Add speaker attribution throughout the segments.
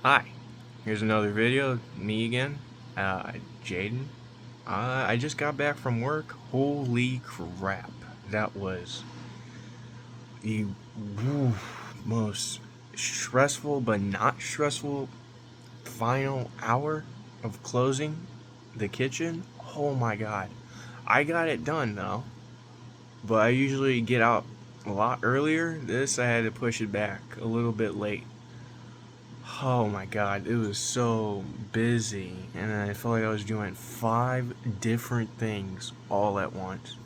Speaker 1: Hi, here's another video, me again, Jaden. I just got back from work. Holy crap, that was the most stressful but not stressful final hour of closing the kitchen. Oh my god. I got it done though, but I usually get out a lot earlier. This I had to push it back a little bit late. Oh my god, it was so busy, and I felt like I was doing 5 different things all at once.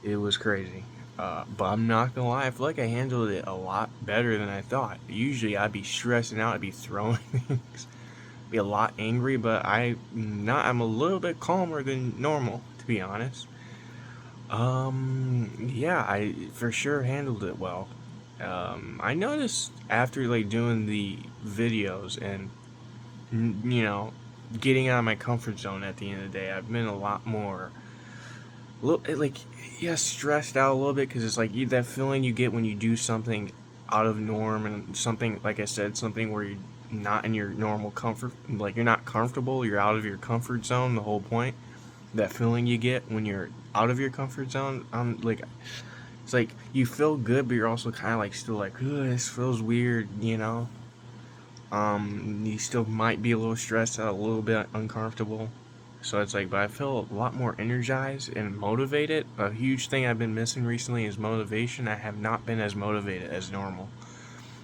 Speaker 1: It was crazy. But I'm not gonna lie, I feel like I handled it a lot better than I thought. Usually I'd be stressing out, I'd be throwing things, be a lot angry, but I'm a little bit calmer than normal, to be honest. Yeah, I for sure handled it well. I noticed after like doing the videos and you know, getting out of my comfort zone at the end of the day, I've been a lot more, like, yeah, stressed out a little bit because it's like that feeling you get when you do something out of norm and something, like I said, something where you're not in your normal comfort, like you're not comfortable, you're out of your comfort zone. The whole point, that feeling you get when you're out of your comfort zone, like it's like you feel good, but you're also kind of like still like, ugh, this feels weird, you know. You still might be a little stressed out, a little bit uncomfortable. So it's like, but I feel a lot more energized and motivated. A huge thing I've been missing recently is motivation. I have not been as motivated as normal.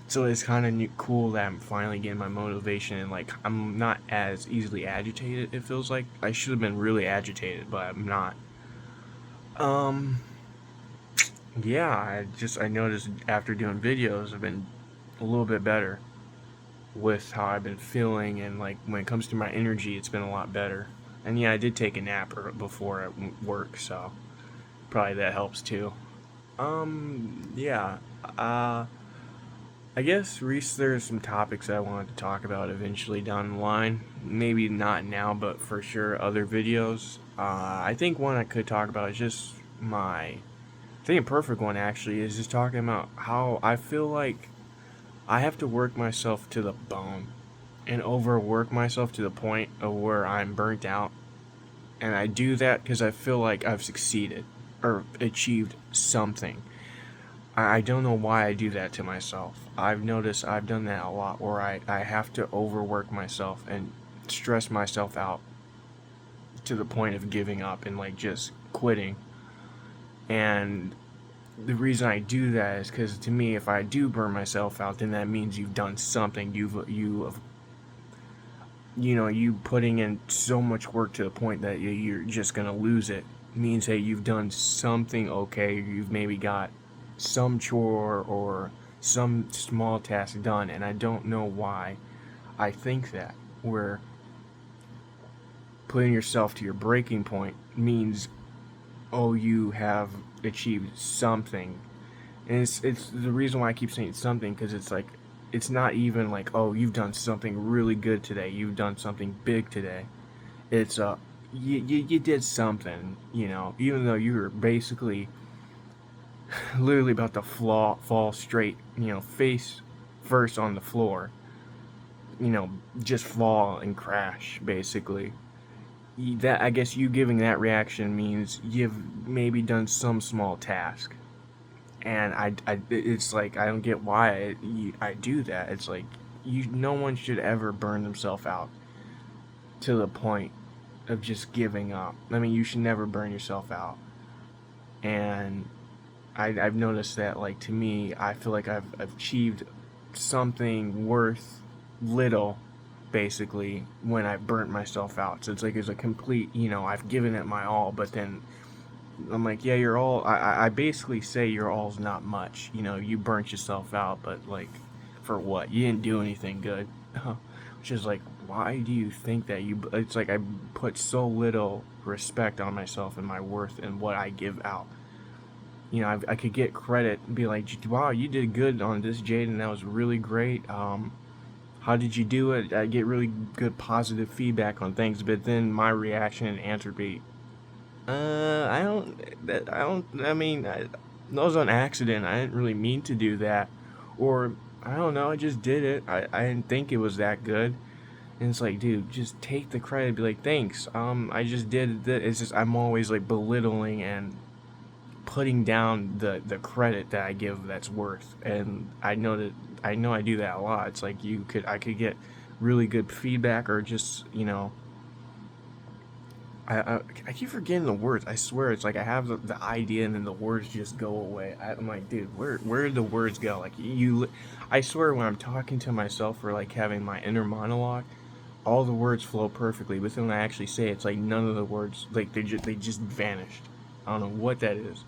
Speaker 1: So it's kind of cool that I'm finally getting my motivation, and like I'm not as easily agitated. It feels like I should have been really agitated, but I'm not. Um, yeah, I noticed after doing videos, I've been a little bit better with how I've been feeling, and like when it comes to my energy, it's been a lot better. And yeah, I did take a nap before at work, so probably that helps too. Yeah. Uh, I guess Reese, there's some topics I wanted to talk about eventually down the line. Maybe not now, but for sure other videos. I think one I could talk about is just I think a perfect one actually is just talking about how I feel like I have to work myself to the bone and overwork myself to the point of where I'm burnt out. And I do that because I feel like I've succeeded or achieved something. I don't know why I do that to myself. I've noticed I've done that a lot where I have to overwork myself and stress myself out to the point of giving up and like just quitting. And the reason I do that is because to me, if I do burn myself out, then that means you've done something. You putting in so much work to the point that you're just gonna lose it means that you've done something okay. You've maybe got some chore or some small task done, and I don't know why I think that. Where putting yourself to your breaking point means, oh, you have achieved something. And it's the reason why I keep saying something, because it's like it's not even like, oh, you've done something really good today, you've done something big today. It's you did something, even though you were basically literally about to fall straight, face first on the floor, just fall and crash basically. That, I guess, you giving that reaction means you've maybe done some small task. And it's like I don't get why I do that. It's like no one should ever burn themselves out to the point of just giving up. I mean, you should never burn yourself out. And I've noticed that, like, to me, I feel like I've achieved something worth little, basically, when I burnt myself out. So it's like it's a complete, I've given it my all, but then I'm like, yeah, you're all. I basically say your all's not much. You burnt yourself out, but like, for what? You didn't do anything good. Which is like, why do you think that you? It's like I put so little respect on myself and my worth and what I give out. I could get credit and be like, wow, you did good on this, Jaden. That was really great. How did you do it? I get really good positive feedback on things, but then my reaction and answer be, I don't. I don't. I mean, that was on accident. I didn't really mean to do that, or I don't know, I just did it. I didn't think it was that good. And it's like, dude, just take the credit. Be like, thanks. I just did this. It's just I'm always like belittling and putting down the credit that I give that's worth. And I know I do that a lot. It's like I could get really good feedback or just I keep forgetting the words. I swear it's like I have the idea and then the words just go away. I'm like, dude, where did the words go? Like I swear when I'm talking to myself or like having my inner monologue, all the words flow perfectly. But then when I actually say it, it's like none of the words like they just vanished. I don't know what that is.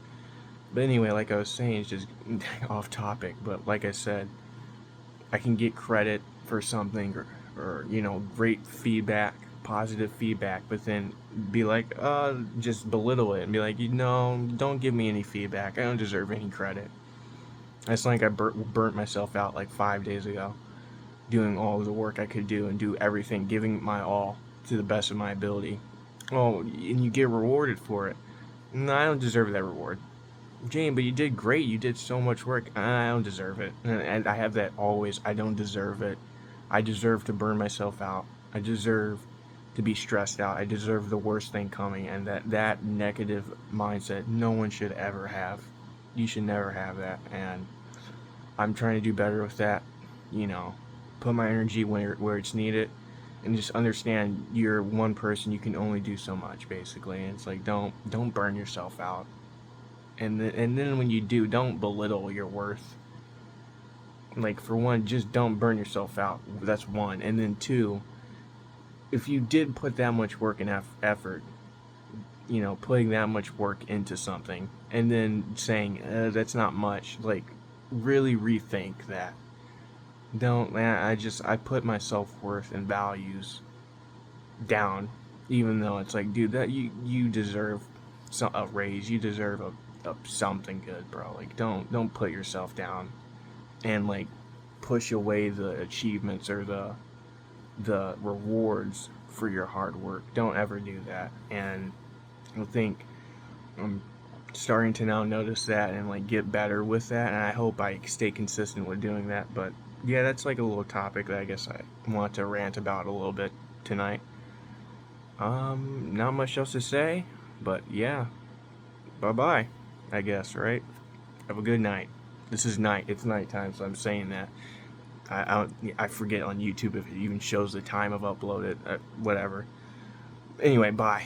Speaker 1: But anyway, like I was saying, it's just off topic. But like I said, I can get credit for something or great feedback, positive feedback, but then be like, just belittle it and be like, don't give me any feedback. I don't deserve any credit. It's like I burnt myself out like 5 days ago, doing all of the work I could do and do everything, giving my all to the best of my ability. Oh, and you get rewarded for it. No, I don't deserve that reward. Jane, but you did great. You did so much work. I don't deserve it. And I have that always. I don't deserve it. I deserve to burn myself out. I deserve to be stressed out. I deserve the worst thing coming. And that negative mindset, no one should ever have. You should never have that. And I'm trying to do better with that. You know, put my energy where it's needed. And just understand you're one person. You can only do so much, basically. And it's like don't burn yourself out. And then when you do, don't belittle your worth. Like for one, just don't burn yourself out. That's one. And then two, if you did put that much work and effort, putting that much work into something, and then saying that's not much, like really rethink that. Don't. I put my self worth and values down, even though it's like, dude, that you deserve a raise. You deserve a something good, bro. Like don't put yourself down and like push away the achievements or the rewards for your hard work. Don't ever do that. And I think I'm starting to now notice that and like get better with that. And I hope I stay consistent with doing that. But yeah, that's like a little topic that I guess I want to rant about a little bit tonight. Not much else to say, but yeah, bye bye, I guess, right? Have a good night. This is night. It's nighttime, so I'm saying that. I forget on YouTube if it even shows the time I've uploaded. Whatever. Anyway, bye.